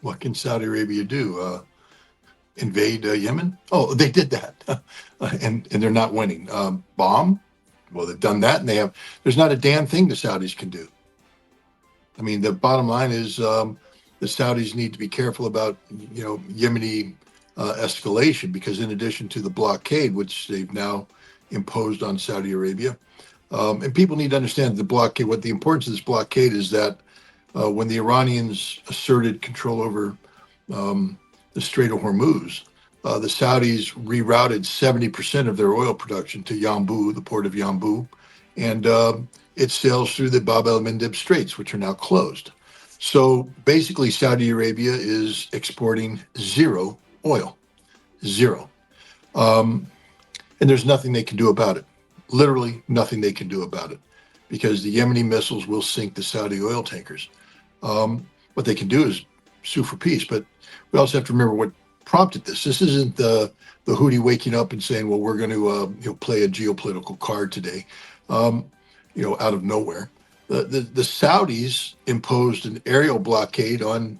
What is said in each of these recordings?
What can Saudi Arabia do? Invade Yemen? Oh, they did that, and they're not winning. Bomb? Well, they've done that, and they have. There's not a damn thing the Saudis can do. I mean, the bottom line is the Saudis need to be careful about Yemeni escalation, because in addition to the blockade, which they've now imposed on Saudi Arabia, and people need to understand the blockade. What the importance of this blockade is that when the Iranians asserted control over the Strait of Hormuz, the Saudis rerouted 70% of their oil production to Yanbu, the port of Yanbu, and it sails through the Bab el-Mandeb Straits, which are now closed. So basically, Saudi Arabia is exporting zero oil, zero. And there's nothing they can do about it. Literally nothing they can do about it, because the Yemeni missiles will sink the Saudi oil tankers. What they can do is sue for peace. But we also have to remember what prompted this. This isn't the Houthi waking up and saying, "Well, we're going to play a geopolitical card today," out of nowhere. The Saudis imposed an aerial blockade on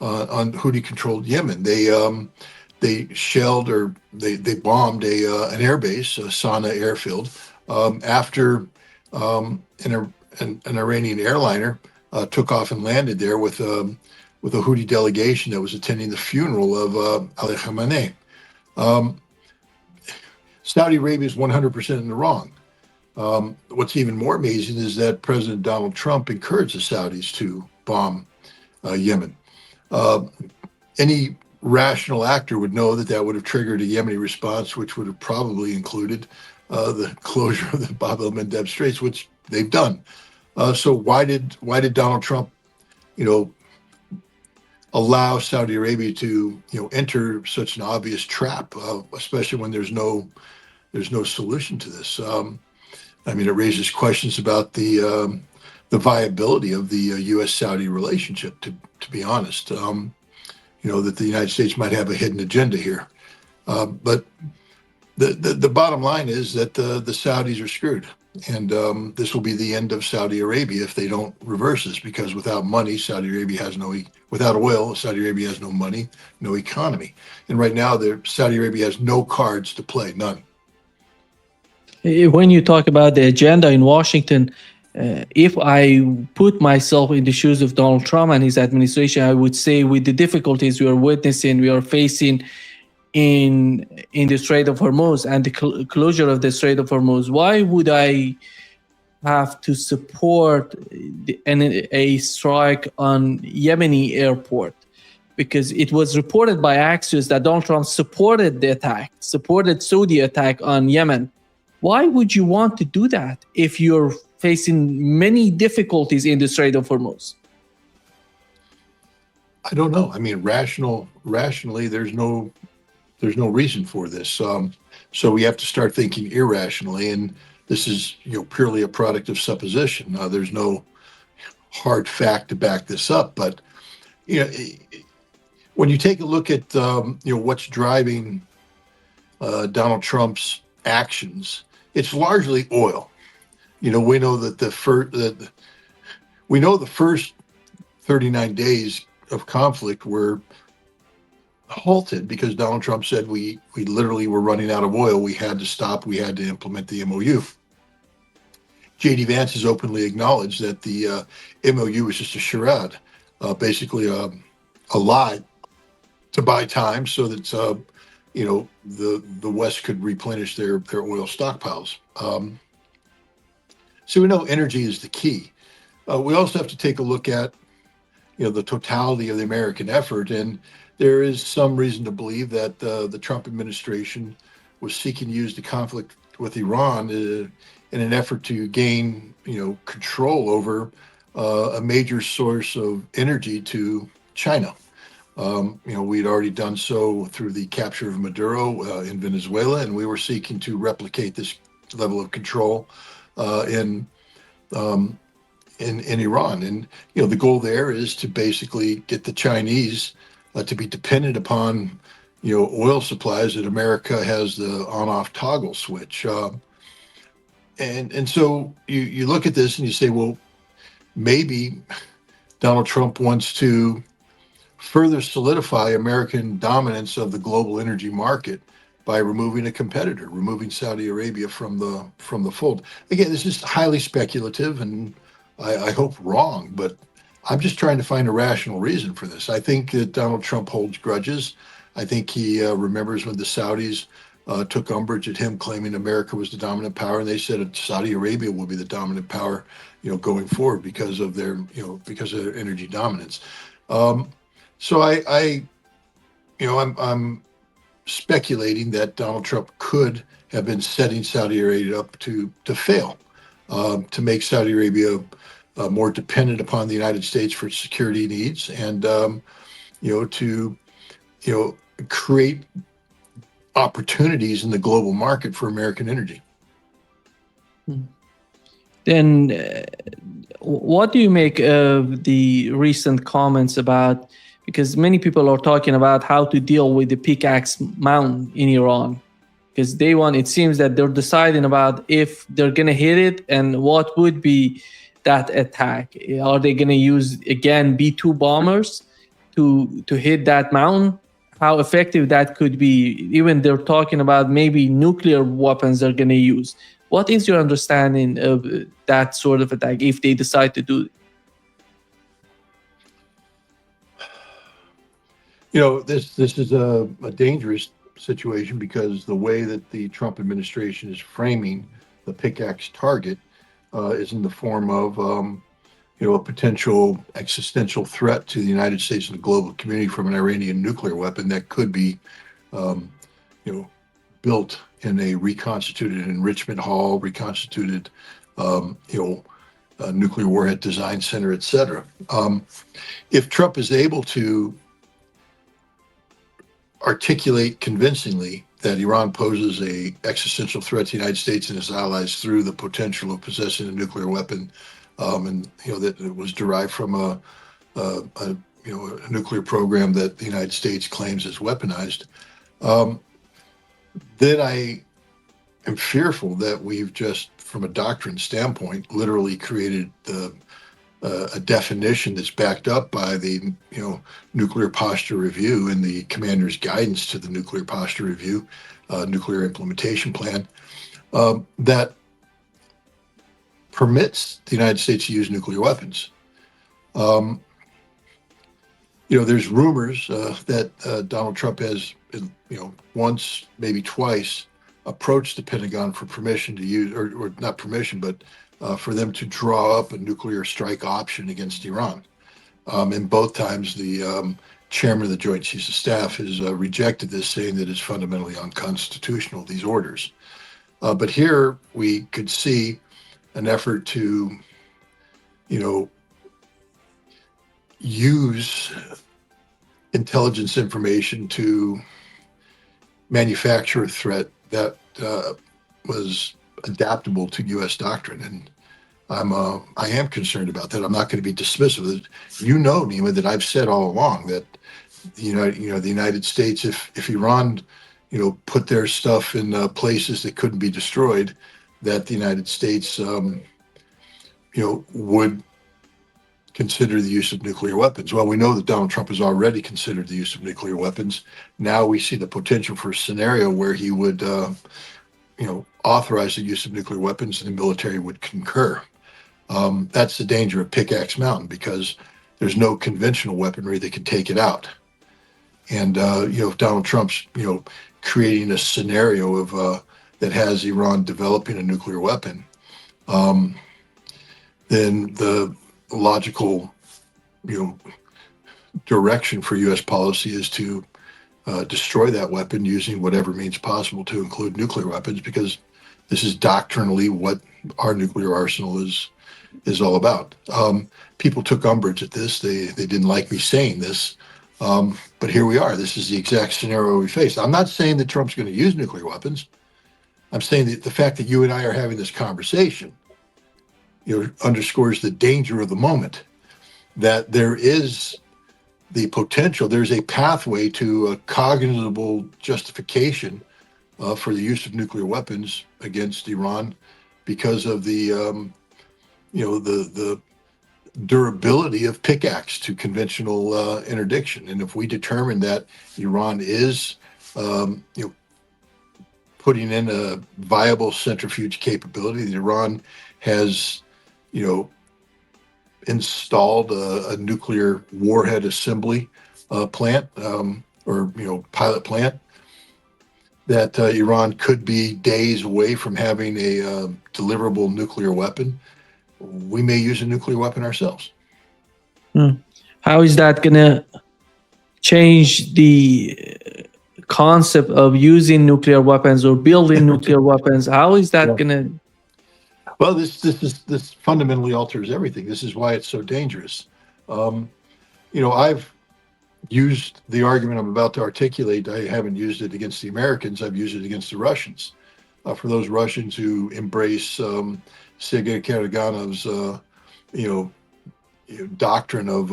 Houthi-controlled Yemen. They shelled, or they bombed an airbase, a Sana'a airfield, after an Iranian airliner took off and landed there with a Houthi delegation that was attending the funeral of Ali Khamenei. Saudi Arabia is 100% in the wrong. What's even more amazing is that President Donald Trump encouraged the Saudis to bomb Yemen. Any rational actor would know that that would have triggered a Yemeni response, which would have probably included the closure of the Bab el-Mandeb Straits, which they've done. So why did Donald Trump, allow Saudi Arabia to enter such an obvious trap, especially when there's no solution to this? I mean, it raises questions about the viability of the U.S.-Saudi relationship. To be honest, that the United States might have a hidden agenda here, but the bottom line is that the Saudis are screwed, and this will be the end of Saudi Arabia if they don't reverse this. Because without money, Saudi Arabia has without oil, Saudi Arabia has no money, no economy, and right now, Saudi Arabia has no cards to play, none. When you talk about the agenda in Washington, if I put myself in the shoes of Donald Trump and his administration, I would say, with the difficulties we are facing in the Strait of Hormuz and the closure of the Strait of Hormuz, why would I have to support a strike on Yemeni airport? Because it was reported by Axios that Donald Trump supported Saudi attack on Yemen. Why would you want to do that if you're facing many difficulties in the Strait of Hormuz? I don't know. I mean, rationally, there's no reason for this. So we have to start thinking irrationally, and this is purely a product of supposition. There's no hard fact to back this up. But when you take a look at what's driving Donald Trump's actions, it's largely oil. We know that the first 39 days of conflict were halted because Donald Trump said we literally were running out of oil. We had to stop. We had to implement the MOU. J.D. Vance has openly acknowledged that the MOU was just a charade, basically a lie to buy time so that the West could replenish their oil stockpiles. So we know energy is the key. We also have to take a look at the totality of the American effort, and there is some reason to believe that the Trump administration was seeking to use the conflict with Iran in an effort to gain control over a major source of energy to China. We'd already done so through the capture of Maduro in Venezuela, and we were seeking to replicate this level of control in Iran. And the goal there is to basically get the Chinese to be dependent upon oil supplies that America has the on-off toggle switch. And so you look at this and you say, well, maybe Donald Trump wants to further solidify American dominance of the global energy market by removing a competitor, removing Saudi Arabia from the fold. Again, this is highly speculative and I hope wrong, but I'm just trying to find a rational reason for this. I think that Donald Trump holds grudges. I think he remembers when the Saudis took umbrage at him claiming America was the dominant power, and they said Saudi Arabia will be the dominant power, going forward because of their energy dominance. So I'm speculating that Donald Trump could have been setting Saudi Arabia up to fail, to make Saudi Arabia more dependent upon the United States for security needs, and to create opportunities in the global market for American energy. Then, what do you make of the recent comments about? Because many people are talking about how to deal with the pickaxe mountain in Iran, because it seems that they're deciding about if they're going to hit it and what would be that attack. Are they going to use, again, B-2 bombers to hit that mountain? How effective that could be? Even they're talking about maybe nuclear weapons they're going to use. What is your understanding of that sort of attack if they decide to do it? This is a dangerous situation because the way that the Trump administration is framing the pickaxe target is in the form of a potential existential threat to the United States and the global community from an Iranian nuclear weapon that could be built in a reconstituted enrichment hall, reconstituted nuclear warhead design center, etc. If Trump is able to articulate convincingly that Iran poses a existential threat to the United States and its allies through the potential of possessing a nuclear weapon, and that it was derived from a nuclear program that the United States claims is weaponized, then I am fearful that we've just, from a doctrine standpoint, literally created a definition that's backed up by the nuclear posture review and the commander's guidance to the nuclear posture review, nuclear implementation plan, that permits the United States to use nuclear weapons. There's rumors that Donald Trump has, once, maybe twice, approached the Pentagon for permission to use, or not permission, but for them to draw up a nuclear strike option against Iran. And both times the chairman of the Joint Chiefs of Staff has rejected this, saying that it's fundamentally unconstitutional, these orders. But here we could see an effort to, use intelligence information to manufacture a threat that was adaptable to U.S. doctrine, and I am concerned about that. I'm not going to be dismissive. Nima, that I've said all along that the United States, if Iran, put their stuff in places that couldn't be destroyed, that the United States, would consider the use of nuclear weapons. Well, we know that Donald Trump has already considered the use of nuclear weapons. Now we see the potential for a scenario where he would, authorize the use of nuclear weapons, and the military would concur. That's the danger of Pickaxe Mountain, because there's no conventional weaponry that can take it out. And if Donald Trump's creating a scenario of that has Iran developing a nuclear weapon, then the logical direction for U.S. policy is to destroy that weapon using whatever means possible, to include nuclear weapons, because this is doctrinally what our nuclear arsenal is all about. People took umbrage at this. They didn't like me saying this, but here we are. This is the exact scenario we face. I'm not saying that Trump's going to use nuclear weapons. I'm saying that the fact that you and I are having this conversation, underscores the danger of the moment, that there is the potential, there's a pathway to a cognizable justification for the use of nuclear weapons against Iran because of the durability of pickaxe to conventional interdiction. And if we determine that Iran is, putting in a viable centrifuge capability, that Iran has, you know, installed a nuclear warhead assembly plant, or pilot plant, that Iran could be days away from having a deliverable nuclear weapon, we may use a nuclear weapon ourselves. How is that going to change the concept of using nuclear weapons or building nuclear weapons? How is that going to? Well, this fundamentally alters everything. This is why it's so dangerous. I've used the argument I'm about to articulate. I haven't used it against the Americans. I've used it against the Russians. For those Russians who embrace Sergei Karaganov's, doctrine of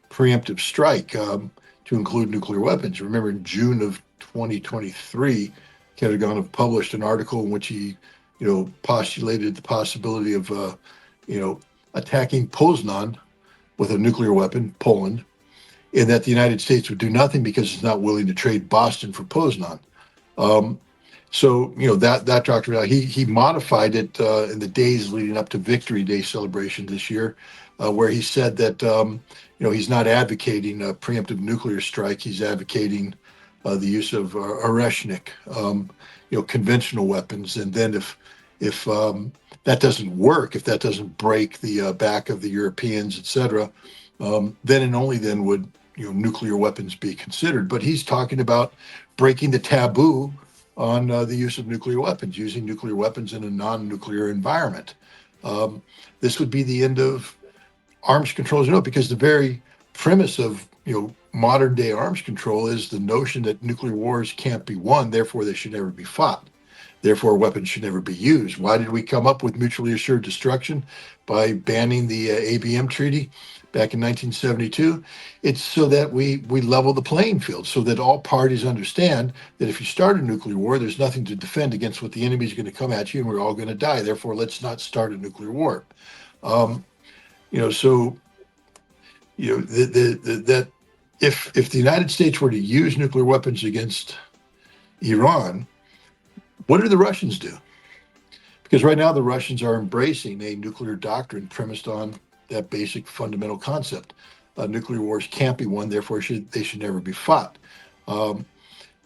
preemptive strike to include nuclear weapons. Remember, in June of 2023, Karaganov published an article in which he, postulated the possibility of, attacking Poznan with a nuclear weapon, Poland, and that the United States would do nothing because it's not willing to trade Boston for Poznan. So that doctrine, he modified it in the days leading up to Victory Day celebration this year, where he said that he's not advocating a preemptive nuclear strike. He's advocating the use of Oreshnik, conventional weapons. And then if that doesn't work, if that doesn't break the back of the Europeans, etc., then and only then would nuclear weapons be considered. But he's talking about breaking the taboo on the use of nuclear weapons, using nuclear weapons in a non-nuclear environment. This would be the end of arms control, because the very premise of modern day arms control is the notion that nuclear wars can't be won, therefore they should never be fought. Therefore, weapons should never be used. Why did we come up with mutually assured destruction by banning the ABM treaty back in 1972? It's so that we level the playing field, so that all parties understand that if you start a nuclear war, there's nothing to defend against what the enemy is going to come at you, and we're all going to die. Therefore, let's not start a nuclear war. That if the United States were to use nuclear weapons against Iran, what do the Russians do? Because right now the Russians are embracing a nuclear doctrine premised on that basic fundamental concept. Nuclear wars can't be won, therefore they should never be fought. And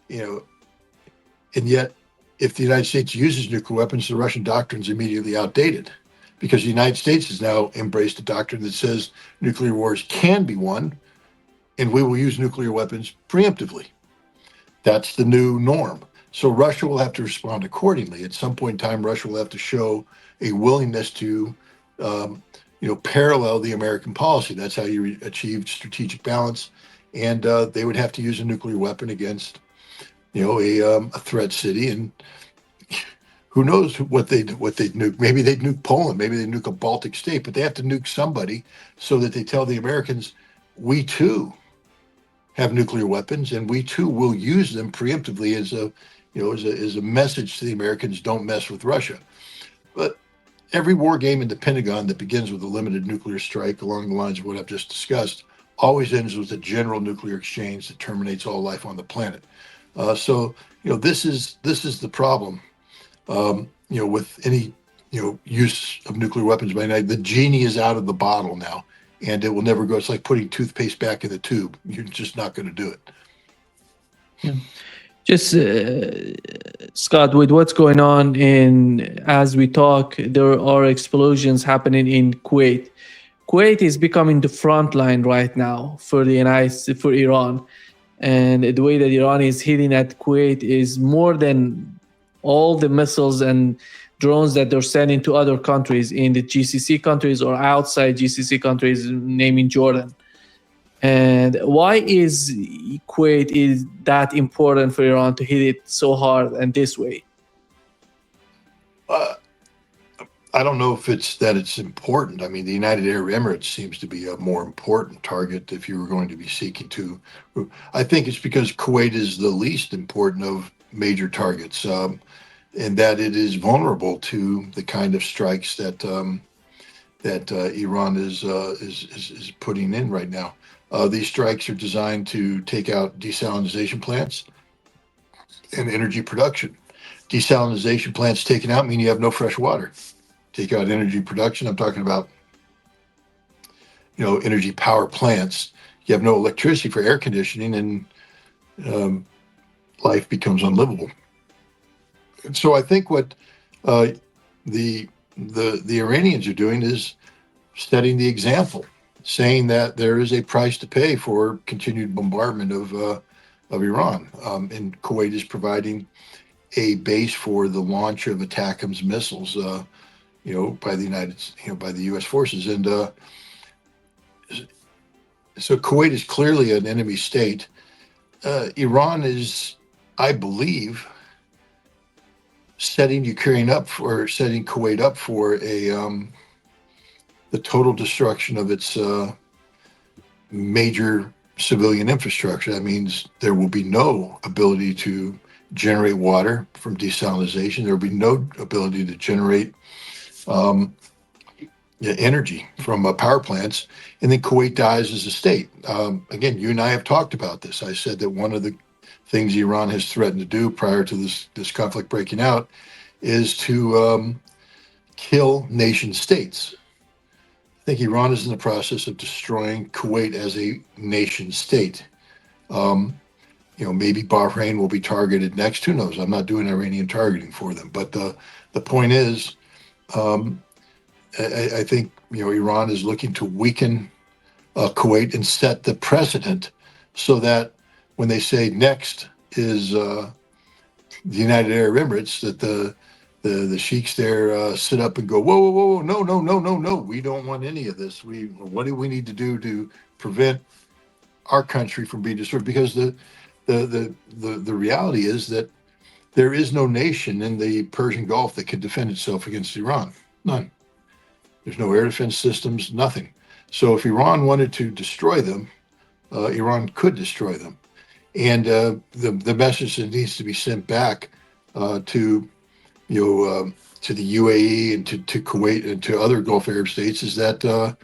yet, if the United States uses nuclear weapons, the Russian doctrine is immediately outdated, because the United States has now embraced a doctrine that says nuclear wars can be won, and we will use nuclear weapons preemptively. That's the new norm. So Russia will have to respond accordingly. At some point in time, Russia will have to show a willingness to, parallel the American policy. That's how you achieve strategic balance. And they would have to use a nuclear weapon against, a threat city. And who knows what they'd nuke? Maybe they'd nuke Poland. Maybe they'd nuke a Baltic state. But they have to nuke somebody so that they tell the Americans, we too have nuclear weapons, and we too will use them preemptively as a message to the Americans: don't mess with Russia. But every war game in the Pentagon that begins with a limited nuclear strike along the lines of what I've just discussed always ends with a general nuclear exchange that terminates all life on the planet. So this is the problem. With any use of nuclear weapons by night, the genie is out of the bottle now, and it will never go. It's like putting toothpaste back in the tube. You're just not going to do it. Yeah. Just Scott, with what's going on as we talk, there are explosions happening in Kuwait. Kuwait is becoming the front line right now for for Iran, and the way that Iran is hitting at Kuwait is more than all the missiles and drones that they're sending to other countries in the GCC countries or outside GCC countries, naming Jordan. And why is Kuwait that important for Iran to hit it so hard and this way? I don't know if it's important. I mean, the United Arab Emirates seems to be a more important target if you were going to be seeking to. I think it's because Kuwait is the least important of major targets, and that it is vulnerable to the kind of strikes that that Iran is putting in right now. These strikes are designed to take out desalination plants and energy production. Desalination plants taken out mean you have no fresh water. Take out energy production. I'm talking about energy power plants. You have no electricity for air conditioning, and um, life becomes unlivable. And so I think what uh, the Iranians are doing is setting the example, saying that there is a price to pay for continued bombardment of Iran, and Kuwait is providing a base for the launch of ATACMS missiles, by by the U.S. forces, and so Kuwait is clearly an enemy state. Iran is, I believe, setting Kuwait up for the total destruction of its major civilian infrastructure. That means there will be no ability to generate water from desalination. There will be no ability to generate energy from power plants, and then Kuwait dies as a state. Again, you and I have talked about this. I said that one of the things Iran has threatened to do prior to this conflict breaking out is to kill nation states. I think Iran is in the process of destroying Kuwait as a nation state. Maybe Bahrain will be targeted next. Who knows? I'm not doing Iranian targeting for them, but the point is, I think Iran is looking to weaken Kuwait and set the precedent, so that when they say next is the United Arab Emirates, that the sheiks there sit up and go, whoa, whoa, whoa, no, no, no, no, no, we don't want any of this. What do we need to do to prevent our country from being destroyed? Because the reality is that there is no nation in the Persian Gulf that can defend itself against Iran. None. There's no air defense systems, nothing. So if Iran wanted to destroy them, Iran could destroy them. And the message that needs to be sent back to to the UAE and to Kuwait and to other Gulf Arab states is that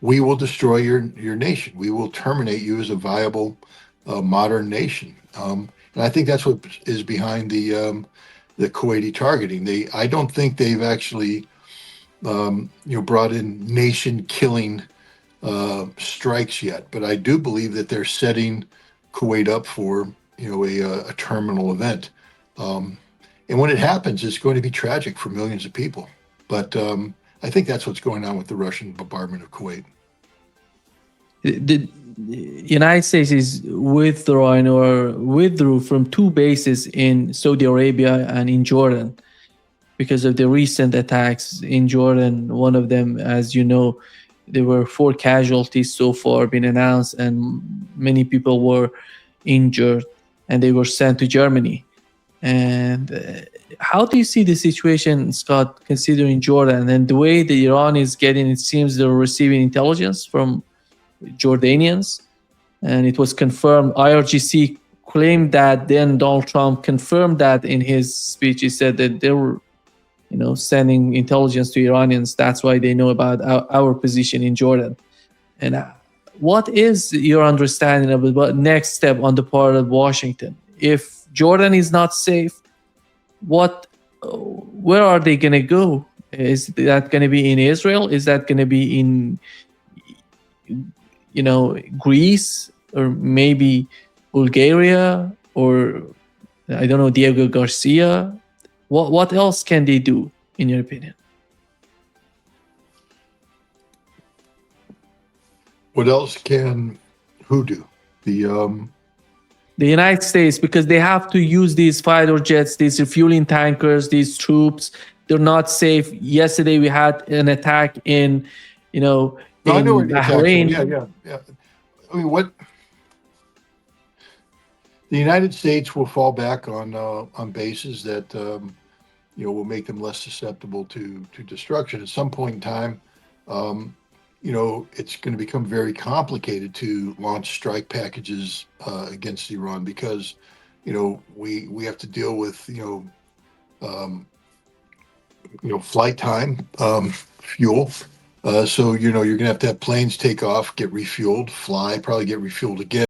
we will destroy your nation. We will terminate you as a viable modern nation. And I think that's what is behind the Kuwaiti targeting. I don't think they've actually brought in nation-killing strikes yet, but I do believe that they're setting Kuwait up for a terminal event. And when it happens, it's going to be tragic for millions of people. But I think that's what's going on with the Russian bombardment of Kuwait. The United States is withdrew from two bases in Saudi Arabia and in Jordan because of the recent attacks in Jordan. One of them, as you know, there were 4 casualties so far been announced, and many people were injured, and they were sent to Germany. And how do you see the situation, Scott, considering Jordan and the way that Iran is getting? It seems they're receiving intelligence from Jordanians, and it was confirmed. IRGC claimed that. Then Donald Trump confirmed that in his speech. He said that they were, sending intelligence to Iranians. That's why they know about our position in Jordan. And what is your understanding of the next step on the part of Washington? If Jordan is not safe, where are they going to go? Is that going to be in Israel? Is that going to be in Greece, or maybe Bulgaria, or I don't know, Diego Garcia? What else can they do, in your opinion? What else can who do? The United States, because they have to use these fighter jets, these refueling tankers, these troops. They're not safe. Yesterday we had an attack in I know where the attacks are. Bahrain. Yeah. I mean, what the United States will fall back on bases that will make them less susceptible to destruction. At some point in time, it's going to become very complicated to launch strike packages against Iran, because we have to deal with flight time, fuel. So you're gonna have to have planes take off, get refueled, fly, probably get refueled again.